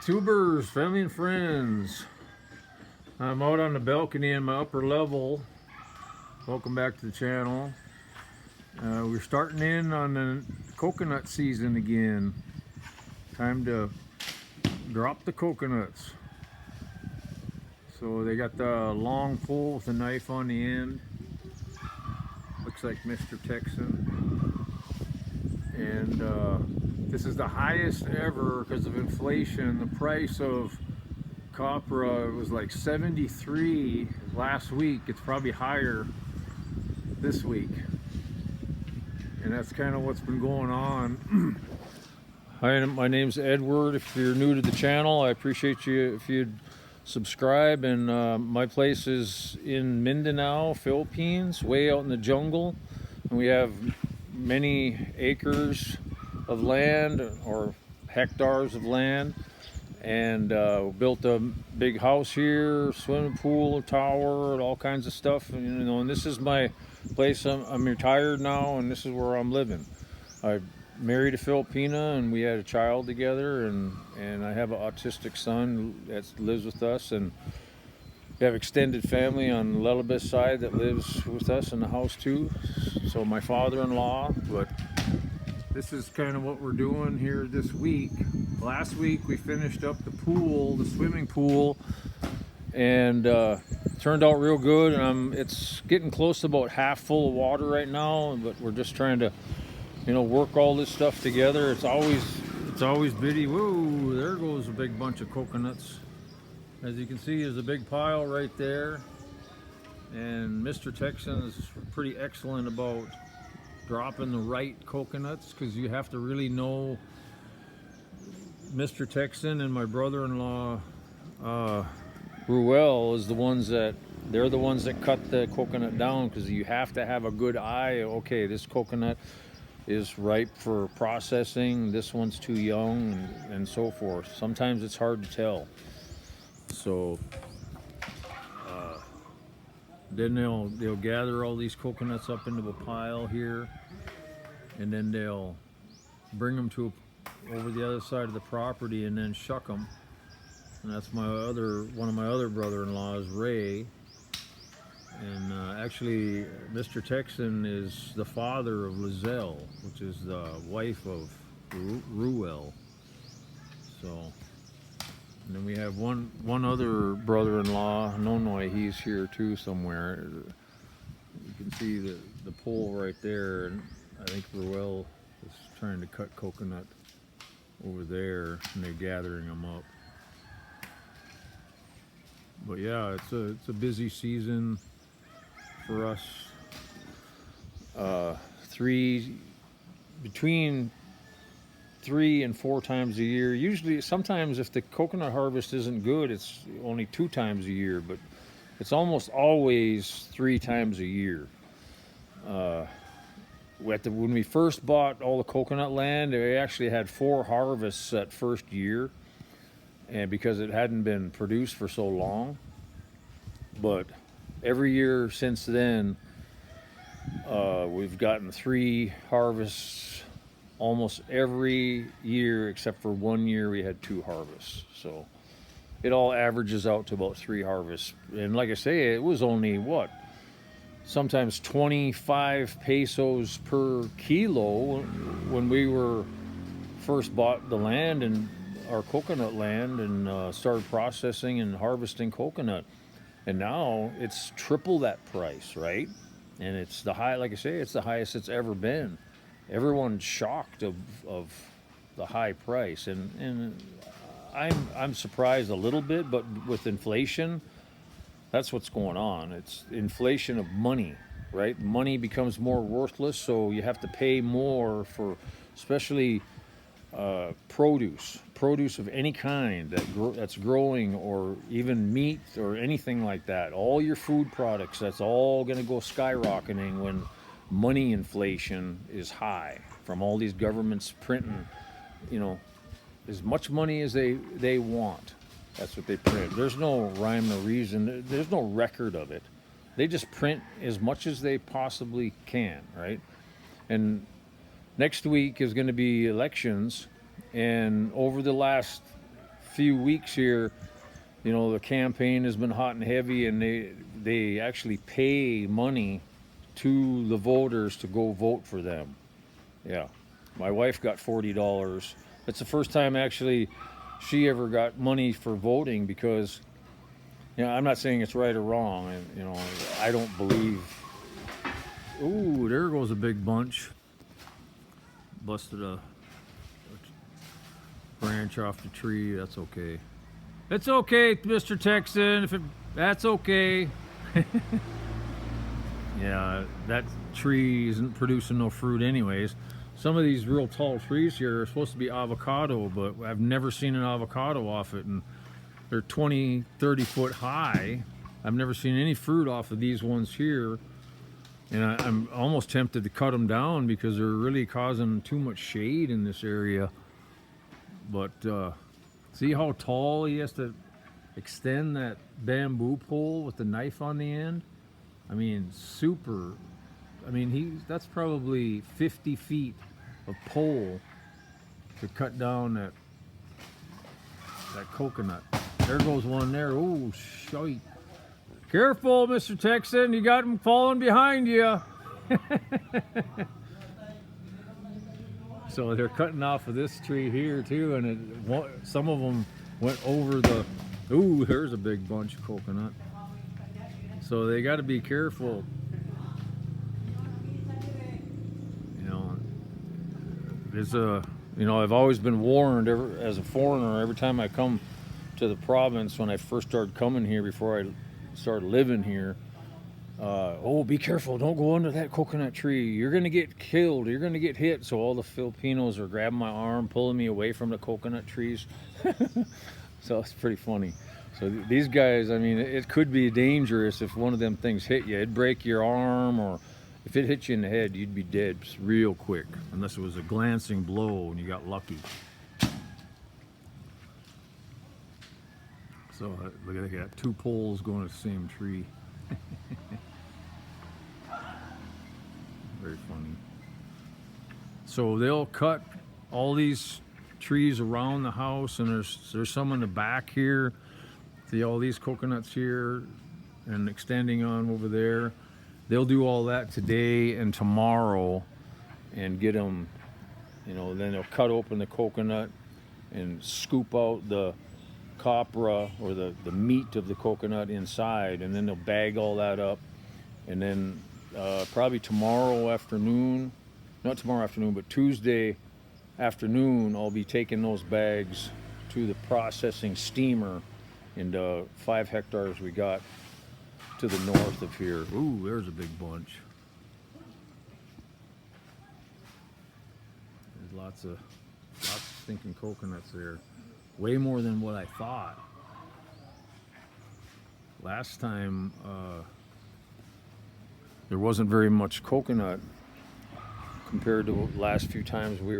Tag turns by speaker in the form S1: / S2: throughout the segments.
S1: Tubers, family and friends. I'm out on the balcony in my upper level. Welcome back to the channel. We're starting in on the coconut season again. Time to drop the coconuts. So they got the long pole with a knife on the end. Looks like Mr. Texan. And this is the highest ever because of inflation. The price of copra was like 73 last week. It's probably higher this week, and that's kind of what's been going on. Hi, my name's Edward. If you're new to the channel, I appreciate you if you'd subscribe. And my place is in Mindanao, Philippines, way out in the jungle, and we have many acres of land or hectares of land. And built a big house here, swimming pool, tower, and all kinds of stuff. And, and this is my place. I'm retired now, and this is where I'm living. I married a Filipina, and we had a child together, and I have an autistic son that lives with us, and we have extended family on the Lelibes side that lives with us in the house too. So my father-in-law, but this is kind of what we're doing here this week. Last week we finished up the pool, the swimming pool, and turned out real good. And it's getting close to about half full of water right now, but we're just trying to, work all this stuff together. It's always bitty. Whoa, there goes a big bunch of coconuts. As you can see, there's a big pile right there. And Mr. Texan is pretty excellent about dropping the right coconuts, because you have to really know. Mr. Texan and my brother-in-law Ruel is the ones that cut the coconut down, because you have to have a good eye. Okay, this coconut is ripe for processing, this one's too young, and so forth. Sometimes it's hard to tell. So then they'll gather all these coconuts up into a pile here, and then they'll bring them over the other side of the property and then shuck them. And that's one of my other brother-in-laws, Ray. And actually, Mr. Texan is the father of Lizelle, which is the wife of Ruel. So, and then we have one other brother-in-law, Nonoy. He's here too somewhere. You can see the pole right there, and I think Ruel is trying to cut coconut over there, and they're gathering them up. But yeah, it's a busy season for us. Between 3 and 4 times a year. Usually, sometimes if the coconut harvest isn't good, it's only 2 times a year, but it's almost always 3 times a year. When we first bought all the coconut land, we actually had 4 harvests that first year, and because it hadn't been produced for so long. But every year since then, we've gotten 3 harvests almost every year, except for 1 year we had 2 harvests. So it all averages out to about 3 harvests. And like I say, it was only sometimes 25 pesos per kilo when we first bought the land and our coconut land, and started processing and harvesting coconut. And now it's triple that price, right? And it's like I say, it's the highest it's ever been. Everyone's shocked of the high price, and I'm surprised a little bit, but with inflation, that's what's going on. It's inflation of money, right? Money becomes more worthless, so you have to pay more for, especially produce of any kind that's growing, or even meat or anything like that. All your food products, that's all going to go skyrocketing when money inflation is high from all these governments printing, as much money as they want. That's what they print. There's no rhyme or reason. There's no record of it. They just print as much as they possibly can, right? And next week is going to be elections, and over the last few weeks here, you know, the campaign has been hot and heavy, and they actually pay money to the voters to go vote for them. Yeah, my wife got $40. It's the first time actually she ever got money for voting, because, you know, I'm not saying it's right or wrong, and, you know, I don't believe. Ooh, there goes a big bunch. Busted a branch off the tree. That's okay. It's okay, Mr. Texan. That's okay. Yeah, that tree isn't producing no fruit anyways. Some of these real tall trees here are supposed to be avocado, but I've never seen an avocado off it, and they're 20, 30 foot high. I've never seen any fruit off of these ones here, and I'm almost tempted to cut them down because they're really causing too much shade in this area. But see how tall he has to extend that bamboo pole with the knife on the end? I mean, super. I mean, that's probably 50 feet of pole to cut down that coconut. There goes one there. Oh, shite. Careful, Mr. Texan. You got him falling behind you. So they're cutting off of this tree here too, and some of them went over the. Ooh, there's a big bunch of coconut. So they got to be careful. You know, there's a. You know, I've always been warned as a foreigner. Every time I come to the province, when I first started coming here, before I started living here. Oh, be careful. Don't go under that coconut tree. You're going to get killed. You're going to get hit. So all the Filipinos are grabbing my arm, pulling me away from the coconut trees. So it's pretty funny. So these guys, I mean, it could be dangerous if one of them things hit you. It'd break your arm, or if it hit you in the head, you'd be dead real quick, unless it was a glancing blow and you got lucky. So look at that, 2 poles going to the same tree. Very funny. So they'll cut all these trees around the house, and there's some in the back here. See all these coconuts here and extending on over there. They'll do all that today and tomorrow and get them, you know, then they'll cut open the coconut and scoop out the copra, or the meat of the coconut inside, and then they'll bag all that up, and then probably tomorrow afternoon, not tomorrow afternoon, but Tuesday afternoon, I'll be taking those bags to the processing steamer in the 5 hectares we got to the north of here. Ooh, there's a big bunch. There's lots of stinking coconuts there. Way more than what I thought. Last time there wasn't very much coconut compared to the last few times we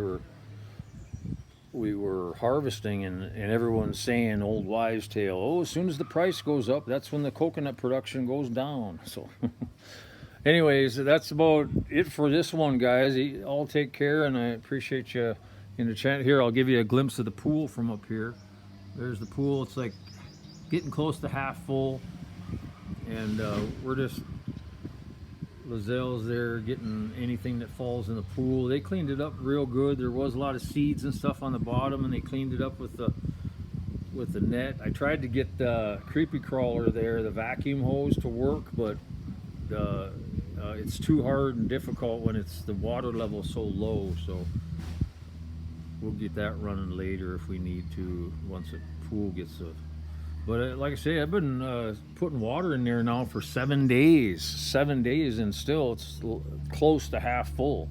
S1: were harvesting, and everyone's saying, old wives' tale, oh, as soon as the price goes up, that's when the coconut production goes down. So anyways, that's about it for this one, guys. I'll take care, and I appreciate you in the chat. Here, I'll give you a glimpse of the pool from up here. There's the pool. It's like getting close to half full, and we're just Lazelle's there getting anything that falls in the pool. They cleaned it up real good. There was a lot of seeds and stuff on the bottom, and they cleaned it up with the net. I tried to get the creepy crawler there, the vacuum hose, to work, but it's too hard and difficult when the water level is so low. So we'll get that running later if we need to, once the pool gets but like I say, I've been putting water in there now for 7 days. 7 days, and still it's close to half full.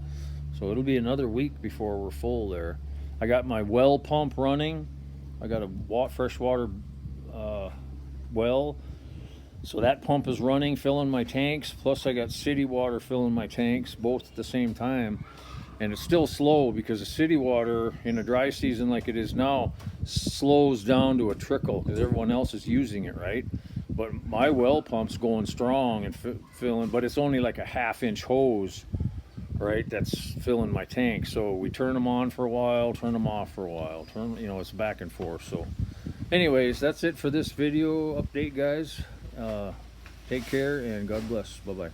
S1: So it'll be another week before we're full there. I got my well pump running. I got a freshwater well. So that pump is running, filling my tanks. Plus I got city water filling my tanks, both at the same time. And it's still slow because the city water in a dry season like it is now slows down to a trickle because everyone else is using it, right? But my well pump's going strong and filling, but it's only like a 1/2-inch hose, right? That's filling my tank. So we turn them on for a while, turn them off for a while, it's back and forth. So Anyways, that's it for this video update, guys. Take care and God bless. Bye bye.